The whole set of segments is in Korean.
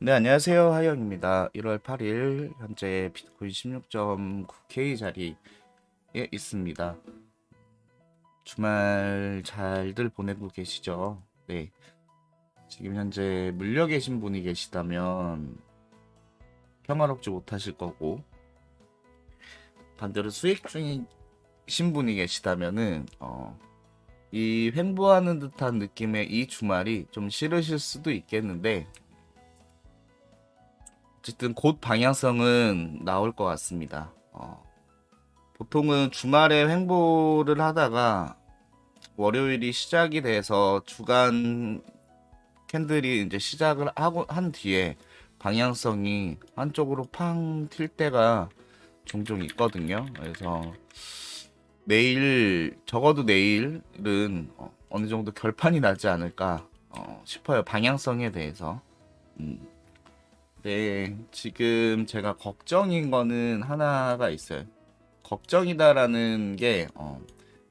네, 안녕하세요. 하영입니다. 1월 8일 현재 비트코인 16.9K 자리에 있습니다. 주말 잘들 보내고 계시죠? 네. 지금 현재 물려 계신 분이 계시다면 평화롭지 못하실 거고, 반대로 수익 중이신 분이 계시다면은 이 횡보하는 듯한 느낌의 이 주말이 좀 싫으실 수도 있겠는데, 어쨌든 곧 방향성은 나올 것 같습니다. 보통은 주말에 횡보를 하다가 월요일이 시작이 돼서 주간 캔들이 이제 시작을 하고 한 뒤에 방향성이 한쪽으로 팡 튈 때가 종종 있거든요. 그래서 내일, 적어도 내일은 어느 정도 결판이 나지 않을까 싶어요. 방향성에 대해서. 음. 네, 지금 제가 걱정인 거는 하나가 있어요. 걱정이다라는 게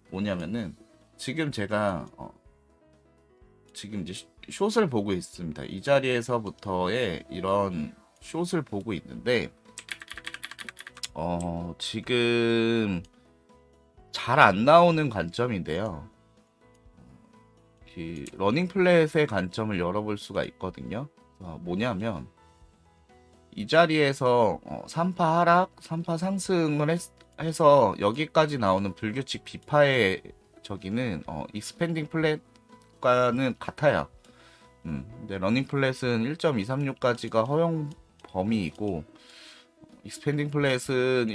뭐냐면은 지금 제가 지금 이제 숏을 보고 있습니다. 이 자리에서부터의 이런 숏을 보고 있는데 지금 잘 안 나오는 관점인데요. 그 러닝 플랫의 관점을 열어볼 수가 있거든요. 뭐냐면 이 자리에서 3파 하락, 3파 상승을 해서 여기까지 나오는 불규칙 비파의 저기는 익스펜딩 플랫과는 같아요. 근데 러닝 플랫은 1.236까지가 허용 범위이고 익스펜딩 플랫은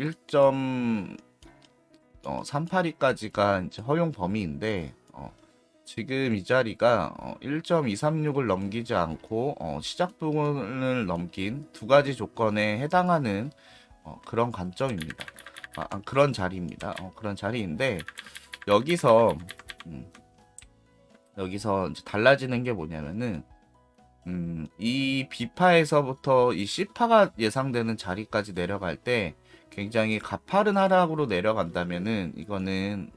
1.382까지가 이제 허용 범위인데 지금 이 자리가 1.236을 넘기지 않고 시작 부분을 넘긴 두 가지 조건에 해당하는 그런 관점입니다. 그런 자리입니다. 그런 자리인데 여기서 음, 여기서 이제 달라지는 게 뭐냐면은 이 B파에서부터 이 C파가 예상되는 자리까지 내려갈 때 굉장히 가파른 하락으로 내려간다면은 이거는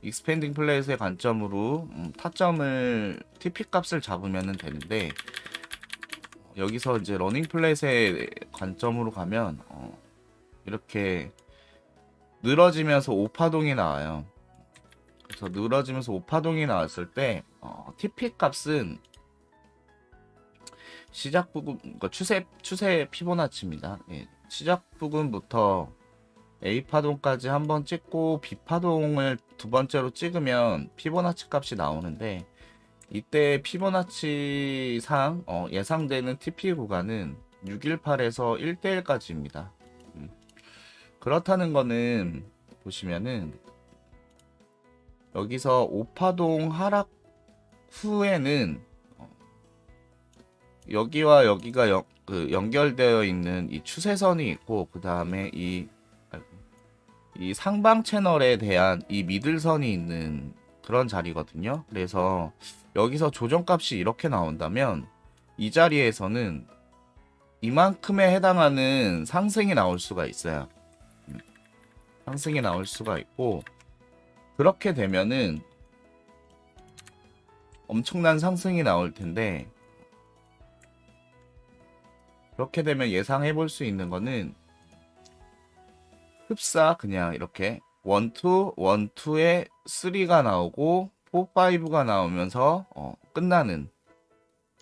익스펜딩 플레이스의 관점으로 타점을 TP 값을 잡으면 되는데 여기서 이제 러닝 플랫의 관점으로 가면 이렇게 늘어지면서 오파동이 나와요. 그래서 늘어지면서 오파동이 나왔을 때 TP 값은 시작 부분, 그러니까 추세 피보나치입니다. 예, 시작 부분부터 A 파동까지 한번 찍고 B 파동을 두 번째로 찍으면 피보나치 값이 나오는데 이때 피보나치 상 예상되는 TP 구간은 618에서 1대1까지입니다. 그렇다는 거는 보시면은 여기서 5파동 하락 후에는 여기와 여기가 연결되어 있는 이 추세선이 있고 그 다음에 이 상방 채널에 대한 이 미들선이 있는 그런 자리거든요. 그래서 여기서 조정값이 이렇게 나온다면 이 자리에서는 이만큼에 해당하는 상승이 나올 수가 있어요. 상승이 나올 수가 있고 그렇게 되면은 엄청난 상승이 나올 텐데 그렇게 되면 예상해 볼 수 있는 거는 흡사 그냥 이렇게 1, 2, 1, 2에 3가 나오고 4, 5가 나오면서 끝나는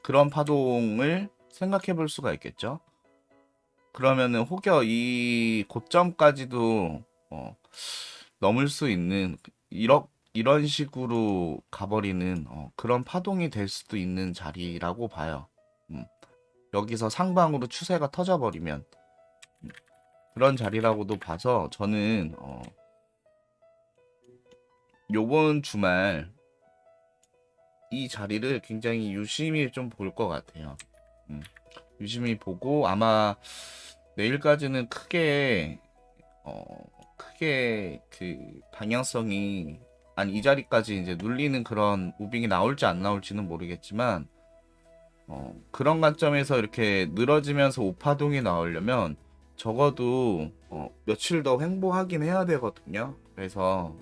그런 파동을 생각해 볼 수가 있겠죠. 그러면은 혹여 이 고점까지도 넘을 수 있는 이런 식으로 가버리는 그런 파동이 될 수도 있는 자리라고 봐요. 음, 여기서 상방으로 추세가 터져버리면 그런 자리라고도 봐서 저는 요번 주말 이 자리를 굉장히 유심히 좀 볼 것 같아요. 유심히 보고 아마 내일까지는 어, 크게 그 방향성이 아니 이 자리까지 이제 눌리는 그런 무빙이 나올지 안 나올지는 모르겠지만 그런 관점에서 이렇게 늘어지면서 오파동이 나오려면 적어도 며칠 더 횡보하긴 해야 되거든요. 그래서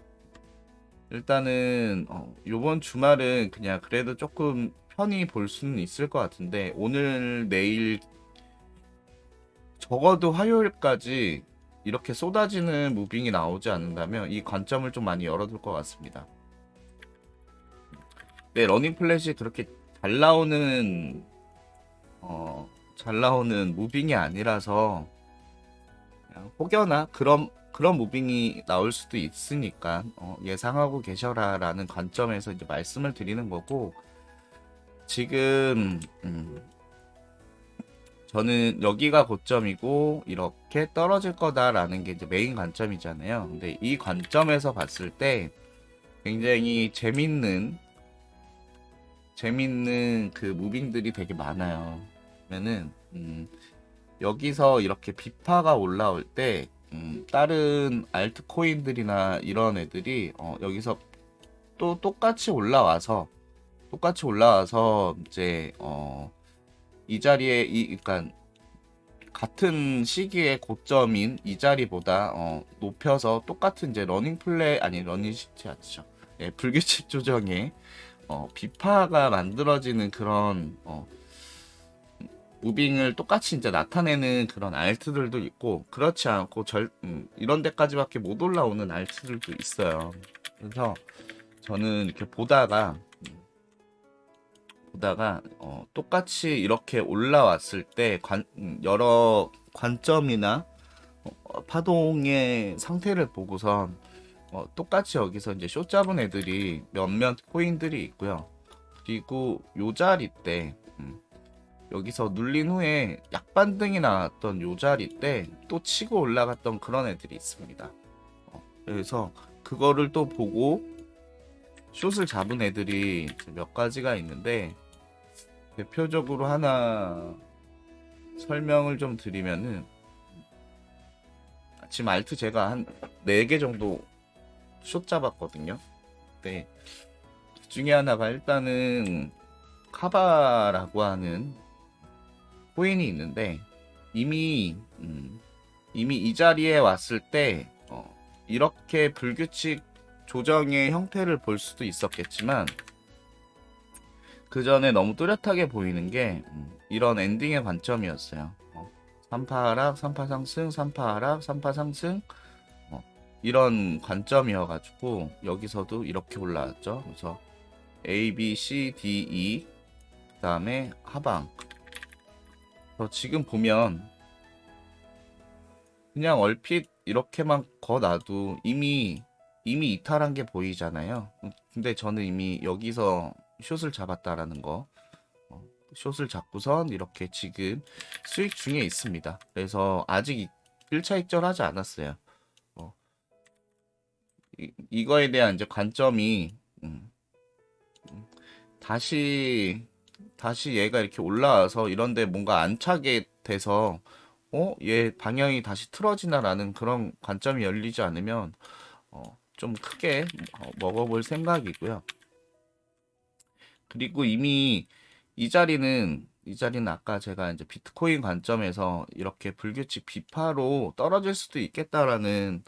일단은 요번 주말은 그냥 그래도 조금 편히 볼 수는 있을 것 같은데 오늘 내일 적어도 화요일까지 이렇게 쏟아지는 무빙이 나오지 않는다면 이 관점을 좀 많이 열어둘 것 같습니다. 네, 러닝 플랫이 그렇게 잘 나오는 잘 나오는 무빙이 아니라서 그냥 혹여나 그런 무빙이 나올 수도 있으니까 예상하고 계셔라라는 관점에서 이제 말씀을 드리는 거고 지금 저는 여기가 고점이고 이렇게 떨어질 거다라는 게 이제 메인 관점이잖아요. 근데 이 관점에서 봤을 때 굉장히 재밌는 그 무빙들이 되게 많아요. 그러면은 여기서 이렇게 비파가 올라올 때 다른 알트코인들이나 이런 애들이 여기서 또 똑같이 올라와서 이제 이 자리에 그러니까 같은 시기의 고점인 이 자리보다 높여서 똑같은 이제 러닝 시트 아니죠. 예, 불규칙 조정에 비파가 만들어지는 그런 무빙을 똑같이 이제 나타내는 그런 알트들도 있고 그렇지 않고 이런 데까지밖에 못 올라오는 알트들도 있어요. 그래서 저는 이렇게 보다가 똑같이 이렇게 올라왔을 때 여러 관점이나 파동의 상태를 보고선 똑같이 여기서 이제 숏 잡은 애들이 몇몇 코인들이 있고요. 그리고 요 자리 때 여기서 눌린 후에 약반등이 나왔던 요 자리 때 또 치고 올라갔던 그런 애들이 있습니다. 그래서 그거를 또 보고 숏을 잡은 애들이 몇 가지가 있는데 대표적으로 하나 설명을 좀 드리면은 지금 알트 제가 한 4개 정도 숏 잡았거든요. 네. 그 중에 하나가 일단은 카바라고 하는 코인이 있는데 이미 이 자리에 왔을 때 이렇게 불규칙 조정의 형태를 볼 수도 있었겠지만 그 전에 너무 뚜렷하게 보이는 게 이런 엔딩의 관점이었어요. 3파 하락, 3파 상승, 3파 하락, 3파 상승 이런 관점이어가지고 여기서도 이렇게 올라왔죠. 그래서 A, B, C, D, E 그 다음에 하방. 지금 보면 그냥 얼핏 이렇게만 거놔도 이미 이탈한 게 보이잖아요. 근데 저는 이미 여기서 숏을 잡았다라는 거, 숏을 잡고선 이렇게 지금 수익 중에 있습니다. 그래서 아직 1차 익절하지 않았어요. 이거에 대한 이제 관점이 다시 얘가 이렇게 올라와서 이런데 뭔가 안 차게 돼서 얘 방향이 다시 틀어지나라는 그런 관점이 열리지 않으면 좀 크게 먹어볼 생각이고요. 그리고 이미 이 자리는 아까 제가 이제 비트코인 관점에서 이렇게 불규칙 비파로 떨어질 수도 있겠다라는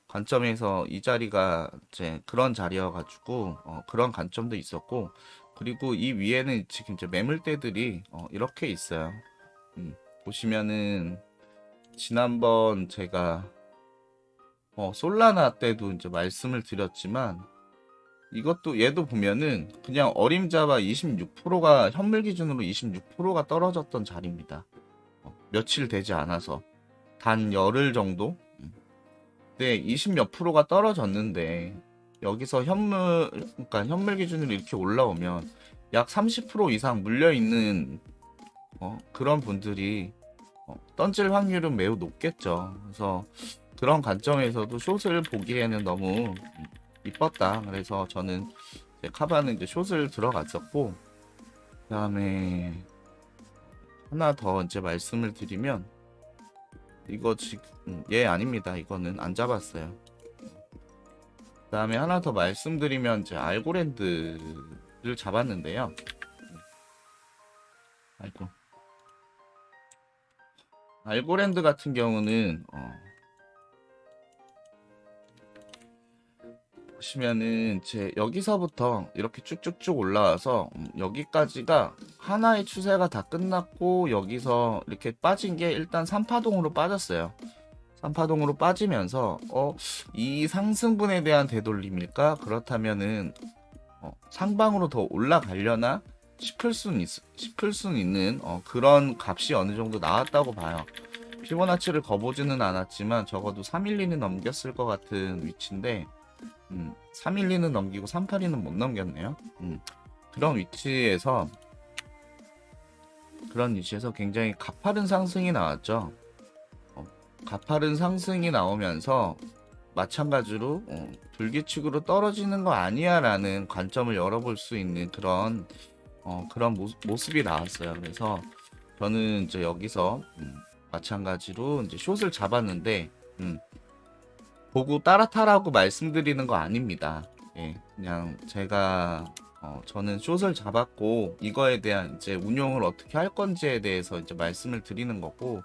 관점에서 이 자리가 이제 그런 자리여가지고 그런 관점도 있었고 그리고 이 위에는 지금 이제 매물대들이 이렇게 있어요. 보시면은 지난번 제가 솔라나 때도 이제 말씀을 드렸지만 이것도 얘도 보면은 그냥 어림잡아 26%가 현물 기준으로 26%가 떨어졌던 자리입니다. 며칠 되지 않아서 단 열흘 정도. 네, 20 몇 프로가 떨어졌는데 여기서 그러니까 현물 기준으로 이렇게 올라오면 약 30% 이상 물려 있는 그런 분들이 던질 확률은 매우 높겠죠. 그래서 그런 관점에서도 숏을 보기에는 너무 이뻤다. 그래서 저는 이제 카바는 이제 숏을 들어갔었고, 그다음에 하나 더 이제 말씀을 드리면 이거 지금 얘 아닙니다. 이거는 안 잡았어요. 그다음에 하나 더 말씀드리면 이제 알고랜드를 잡았는데요. 아이고. 알고랜드 같은 경우는 보시면은 제 여기서부터 이렇게 쭉쭉쭉 올라와서 여기까지가 하나의 추세가 다 끝났고 여기서 이렇게 빠진 게 일단 3파동으로 빠졌어요. 3파동으로 빠지면서 이 상승분에 대한 되돌림일까? 그렇다면은 상방으로 더 올라가려나 싶을 수는 있는 그런 값이 어느 정도 나왔다고 봐요. 피보나치를 거보지는 않았지만 적어도 312는 넘겼을 것 같은 위치인데 312는 넘기고 382는 못 넘겼네요. 그런 위치에서 굉장히 가파른 상승이 나왔죠. 가파른 상승이 나오면서 마찬가지로 불규칙으로 떨어지는 거 아니야 라는 관점을 열어볼 수 있는 그런 모습이 나왔어요. 그래서 저는 이제 여기서 마찬가지로 이제 숏을 잡았는데 보고 따라 타라고 말씀드리는 거 아닙니다. 예, 그냥 저는 숏을 잡았고 이거에 대한 이제 운용을 어떻게 할 건지에 대해서 이제 말씀을 드리는 거고,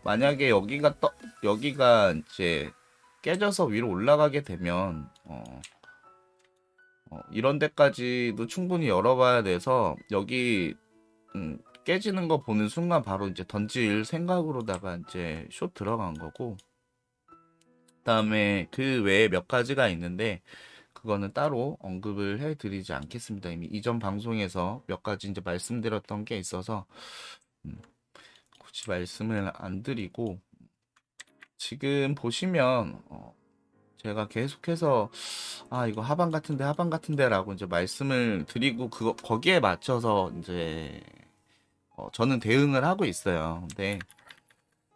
만약에 여기가 이제 깨져서 위로 올라가게 되면 이런 데까지도 충분히 열어봐야 돼서 여기 깨지는 거 보는 순간 바로 이제 던질 생각으로다가 이제 숏 들어간 거고, 그다음에 그 외에 몇 가지가 있는데 그거는 따로 언급을 해드리지 않겠습니다. 이미 이전 방송에서 몇 가지 이제 말씀드렸던 게 있어서 굳이 말씀을 안 드리고, 지금 보시면 제가 계속해서 이거 하방 같은데라고 이제 말씀을 드리고 거기에 맞춰서 이제 저는 대응을 하고 있어요. 근데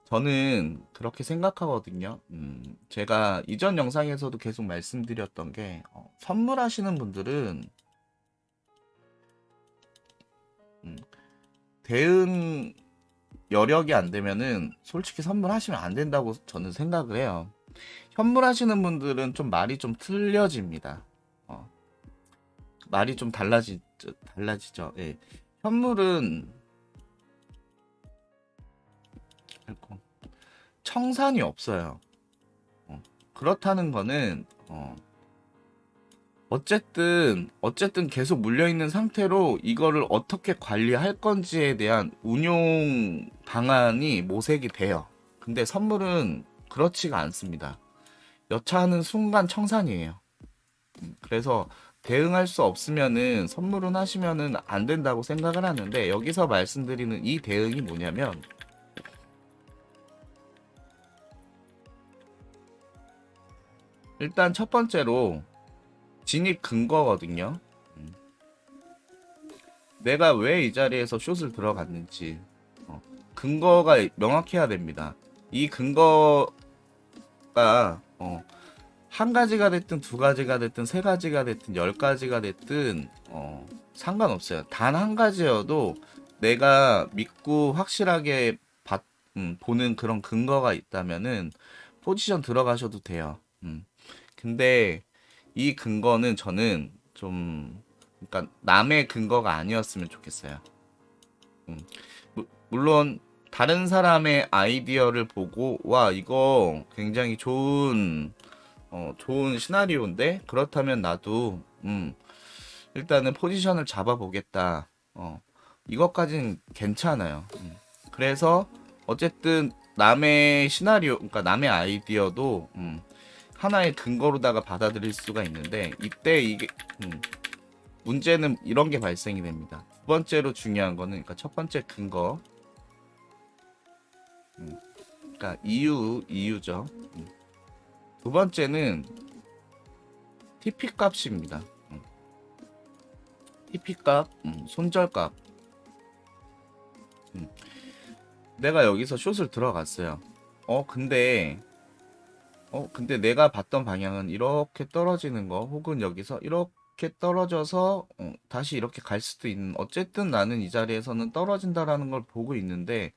저는 그렇게 생각하거든요. 제가 이전 영상에서도 계속 말씀드렸던 게 선물하시는 분들은 대응 여력이 안 되면은 솔직히 선물하시면 안 된다고 저는 생각을 해요. 현물하시는 분들은 좀 말이 좀 틀려집니다. 말이 좀 달라지죠. 예. 현물은 청산이 없어요. 그렇다는 거는 어쨌든 계속 물려있는 상태로 이거를 어떻게 관리할 건지에 대한 운용 방안이 모색이 돼요. 근데 선물은 그렇지가 않습니다. 여차하는 순간 청산이에요. 그래서 대응할 수 없으면은 선물은 하시면은 안 된다고 생각을 하는데, 여기서 말씀드리는 이 대응이 뭐냐면 일단 첫 번째로 진입 근거거든요. 내가 왜 이 자리에서 숏을 들어갔는지 근거가 명확해야 됩니다. 이 근거가 한 가지가 됐든 두 가지가 됐든 세 가지가 됐든 열 가지가 됐든 상관없어요. 단 한 가지여도 내가 믿고 확실하게 보는 그런 근거가 있다면은 포지션 들어가셔도 돼요. 근데 이 근거는 저는 좀, 그러니까 남의 근거가 아니었으면 좋겠어요. 물론 다른 사람의 아이디어를 보고 와 이거 굉장히 좋은 시나리오인데, 그렇다면 나도 일단은 포지션을 잡아보겠다. 이것까진 괜찮아요. 그래서 어쨌든 남의 시나리오, 그러니까 남의 아이디어도 하나의 근거로다가 받아들일 수가 있는데, 이때 이게 문제는 이런 게 발생이 됩니다. 두 번째로 중요한 거는, 그러니까 첫 번째 근거, 그러니까 이유죠. 두 번째는 TP 값입니다. TP 값, 손절값. 내가 여기서 숏을 들어갔어요. 근데 내가 봤던 방향은 이렇게 떨어지는 거, 혹은 여기서 이렇게 떨어져서 다시 이렇게 갈 수도 있는, 어쨌든 나는 이 자리에서는 떨어진다라는 걸 보고 있는데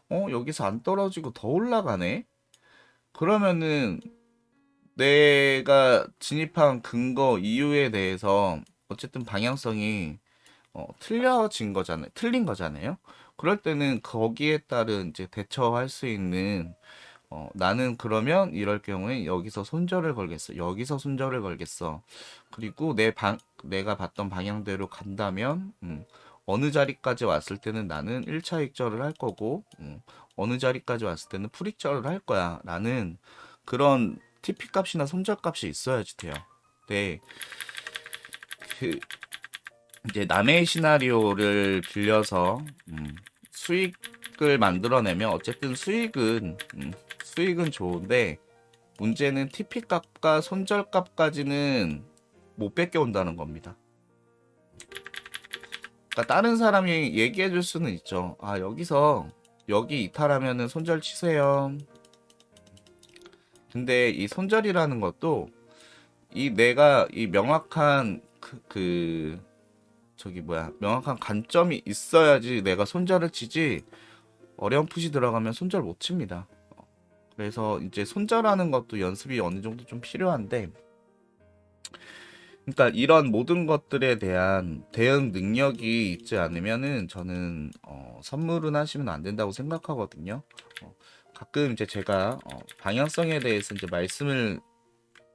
여기서 안 떨어지고 더 올라가네? 그러면은 내가 진입한 근거 이유에 대해서 어쨌든 방향성이 틀린 거잖아요. 그럴 때는 거기에 따른 이제 대처할 수 있는 나는 그러면 이럴 경우에 여기서 손절을 걸겠어. 여기서 손절을 걸겠어. 그리고 내가 봤던 방향대로 간다면, 어느 자리까지 왔을 때는 나는 1차 익절을 할 거고, 어느 자리까지 왔을 때는 풀익절을 할 거야. 라는 그런 TP 값이나 손절 값이 있어야지 돼요. 네. 그, 이제 남의 시나리오를 빌려서, 수익을 만들어내면 어쨌든 수익은 좋은데 문제는 TP 값과 손절 값까지는 못 뺏겨온다는 겁니다. 그러니까 다른 사람이 얘기해 줄 수는 있죠. 아, 여기서 여기 이탈하면은 손절 치세요. 근데 이 손절이라는 것도 이 내가 이 명확한 명확한 관점이 있어야지 내가 손절을 치지, 어렴풋이 들어가면 손절 못 칩니다. 그래서 이제 손절하는 것도 연습이 어느 정도 좀 필요한데, 그러니까 이런 모든 것들에 대한 대응 능력이 있지 않으면은 저는 선물은 하시면 안 된다고 생각하거든요. 가끔 이제 제가 방향성에 대해서 이제 말씀을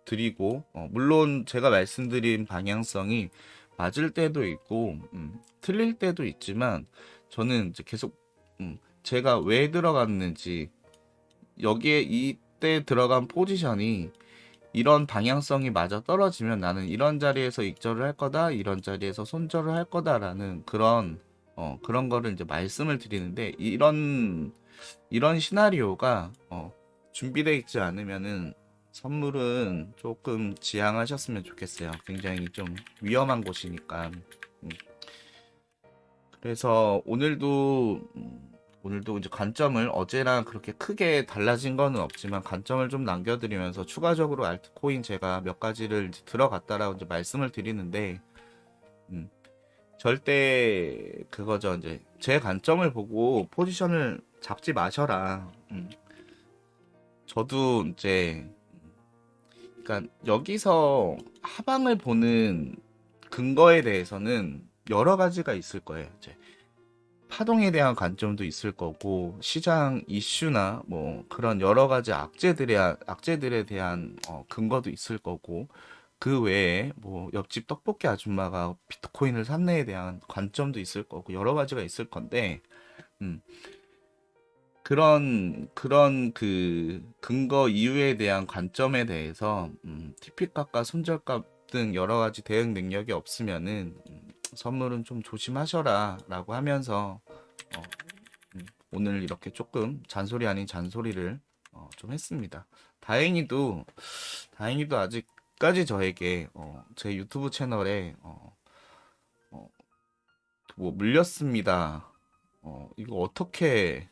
드리고, 물론 제가 말씀드린 방향성이 맞을 때도 있고 틀릴 때도 있지만, 저는 이제 계속 제가 왜 들어갔는지, 여기에 이때 들어간 포지션이 이런 방향성이 맞아 떨어지면 나는 이런 자리에서 익절을 할 거다, 이런 자리에서 손절을 할 거다라는 그런 거를 이제 말씀을 드리는데, 이런 시나리오가 준비되어 있지 않으면은 선물은 조금 지양하셨으면 좋겠어요. 굉장히 좀 위험한 곳이니까. 음. 그래서 오늘도 이제 관점을, 어제랑 그렇게 크게 달라진 거는 없지만 관점을 좀 남겨드리면서 추가적으로 알트코인 제가 몇 가지를 이제 들어갔다라고 이제 말씀을 드리는데, 음, 절대 그거죠. 이제 제 관점을 보고 포지션을 잡지 마셔라. 저도 이제, 그러니까 여기서 하방을 보는 근거에 대해서는 여러 가지가 있을 거예요. 이제 파동에 대한 관점도 있을 거고, 시장 이슈나 뭐 그런 여러 가지 악재들에 대한 근거도 있을 거고, 그 외에 뭐 옆집 떡볶이 아줌마가 비트코인을 샀네에 대한 관점도 있을 거고, 여러 가지가 있을 건데, 음, 그런 그 근거 이유에 대한 관점에 대해서 TP값과 손절값 등 여러 가지 대응 능력이 없으면은 선물은 좀 조심하셔라 라고 하면서 어, 오늘 이렇게 조금 잔소리 아닌 잔소리를 좀 했습니다. 다행히도 아직까지 저에게 제 유튜브 채널에 어, 뭐 물렸습니다. 이거 어떻게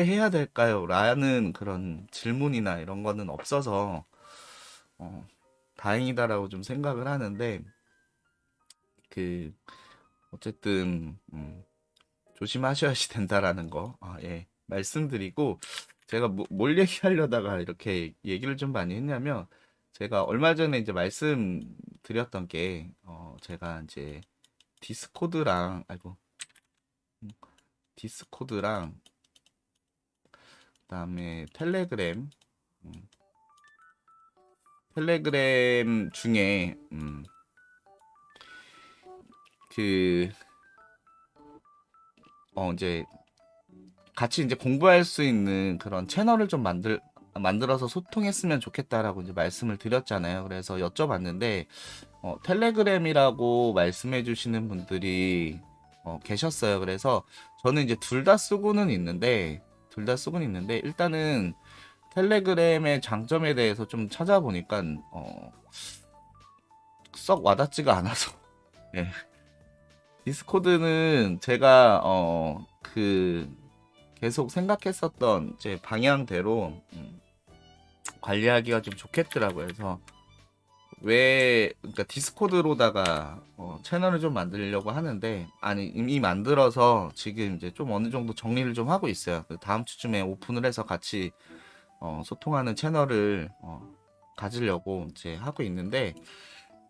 해야 될까요? 라는 그런 질문이나 이런 거는 없어서 어, 다행이다라고 좀 생각을 하는데, 그 어쨌든 조심하셔야지 된다라는 거, 예, 말씀드리고, 제가 뭘 얘기하려다가 이렇게 얘기를 좀 많이 했냐면, 제가 얼마 전에 이제 말씀드렸던 게 제가 이제 디스코드랑 아이고 음, 디스코드랑 그다음에 음, 텔레그램 중에 그 이제 같이 이제 공부할 수 있는 그런 채널을 좀 만들어서 소통했으면 좋겠다라고 이제 말씀을 드렸잖아요. 그래서 여쭤봤는데 텔레그램이라고 말씀해 주시는 분들이 계셨어요. 그래서 저는 이제 둘 다 쓰고는 있는데 일단은 텔레그램의 장점에 대해서 좀 찾아보니까 썩 와닿지가 않아서 예. 디스코드는 제가 계속 생각했었던 제 방향대로 관리하기가 좀 좋겠더라고요. 그래서 그러니까 디스코드로다가 채널을 좀 만들려고 하는데, 아니 이미 만들어서 지금 이제 좀 어느 정도 정리를 좀 하고 있어요. 다음 주쯤에 오픈을 해서 같이 소통하는 채널을 가지려고 이제 하고 있는데,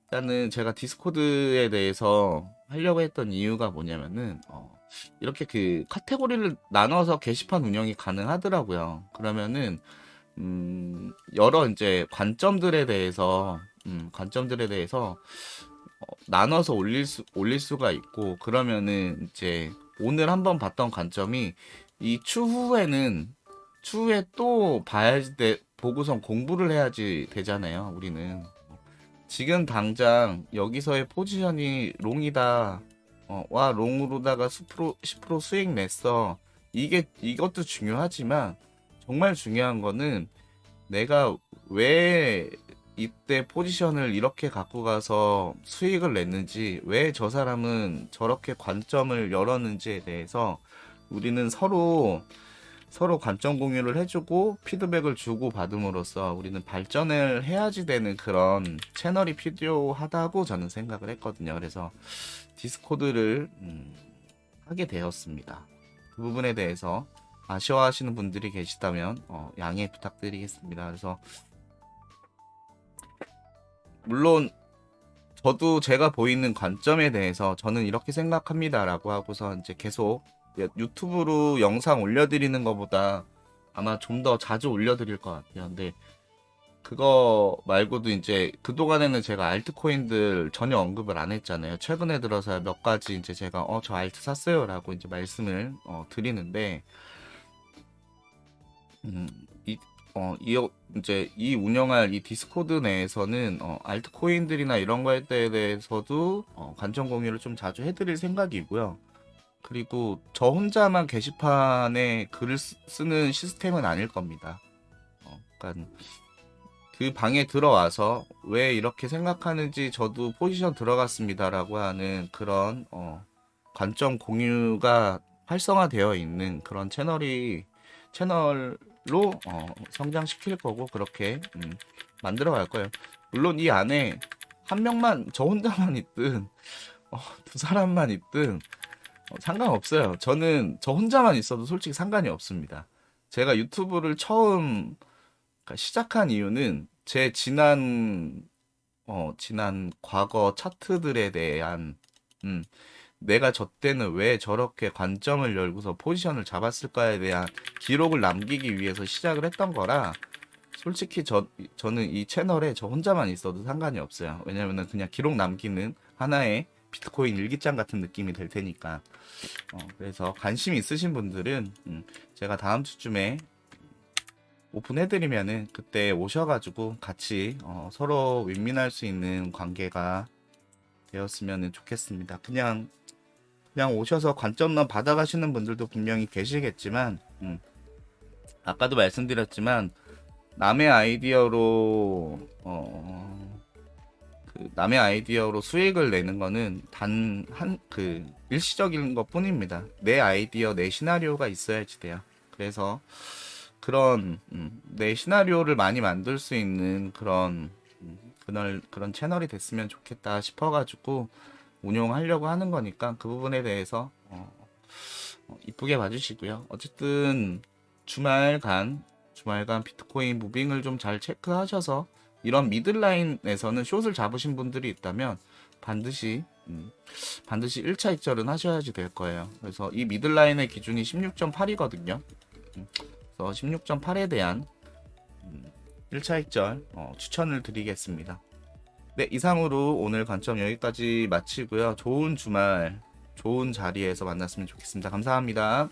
일단은 제가 디스코드에 대해서 하려고 했던 이유가 뭐냐면은 이렇게 그 카테고리를 나눠서 게시판 운영이 가능하더라고요. 그러면은 여러 이제 관점들에 대해서 나눠서 올릴 수가 있고, 그러면은 이제 오늘 한번 봤던 관점이 이 추후에 또 보고선 공부를 해야지 되잖아요, 우리는. 지금 당장 여기서의 포지션이 롱이다. 와, 롱으로다가 10% 수익 냈어. 이것도 중요하지만, 정말 중요한 거는 내가 왜 이때 포지션을 이렇게 갖고 가서 수익을 냈는지, 왜 저 사람은 저렇게 관점을 열었는지에 대해서 우리는 서로 관점 공유를 해주고 피드백을 주고 받음으로써 우리는 발전을 해야지 되는 그런 채널이 필요하다고 저는 생각을 했거든요. 그래서 디스코드를 하게 되었습니다. 그 부분에 대해서 아쉬워하시는 분들이 계시다면 양해 부탁드리겠습니다. 그래서 물론 저도 제가 보이는 관점에 대해서 저는 이렇게 생각합니다라고 하고서 이제 계속 유튜브로 영상 올려드리는 것보다 아마 좀 더 자주 올려드릴 것 같아요. 근데 그거 말고도 이제 그동안에는 제가 알트코인들 전혀 언급을 안 했잖아요. 최근에 들어서 몇 가지 이제 제가 저 알트 샀어요라고 이제 말씀을 드리는데 음, 이, 이제 이 운영할 이 디스코드 내에서는 알트코인들이나 이런 거에 대해서도 관점 공유를 좀 자주 해드릴 생각이고요. 그리고 저 혼자만 게시판에 글을 쓰는 시스템은 아닐 겁니다. 그러니까 그 방에 들어와서 왜 이렇게 생각하는지 저도 포지션 들어갔습니다라고 하는 그런 관점 공유가 활성화되어 있는 그런 채널로 성장시킬 거고 그렇게 만들어 갈 거예요. 물론 이 안에 한 명만 저 혼자만 있든 두 사람만 있든 상관없어요. 저는 저 혼자만 있어도 솔직히 상관이 없습니다. 제가 유튜브를 처음 시작한 이유는 제 지난 과거 차트들에 대한 음, 내가 저 때는 왜 저렇게 관점을 열고서 포지션을 잡았을까에 대한 기록을 남기기 위해서 시작을 했던 거라 솔직히 저는 이 채널에 저 혼자만 있어도 상관이 없어요. 왜냐면은 그냥 기록 남기는 하나의 비트코인 일기장 같은 느낌이 될 테니까. 그래서 관심 있으신 분들은 제가 다음 주쯤에 오픈해드리면은 그때 오셔가지고 같이 서로 윈윈할 수 있는 관계가 되었으면 좋겠습니다. 그냥 오셔서 관점만 받아가시는 분들도 분명히 계시겠지만 아까도 말씀드렸지만 남의 아이디어로 남의 아이디어로 수익을 내는 거는 단 그 일시적인 것 뿐입니다. 내 아이디어, 내 시나리오가 있어야지 돼요. 그래서 그런 내 시나리오를 많이 만들 수 있는 그런 채널이 됐으면 좋겠다 싶어가지고 운용하려고 하는 거니까 그 부분에 대해서 이쁘게 봐주시고요. 어쨌든 주말간 비트코인 무빙을 좀 잘 체크하셔서 이런 미들라인에서는 숏을 잡으신 분들이 있다면 반드시 1차 익절은 하셔야지 될 거예요. 그래서 이 미들라인의 기준이 16.8이거든요. 그래서 16.8에 대한 1차 익절 추천을 드리겠습니다. 네, 이상으로 오늘 관점 여기까지 마치고요. 좋은 주말, 좋은 자리에서 만났으면 좋겠습니다. 감사합니다.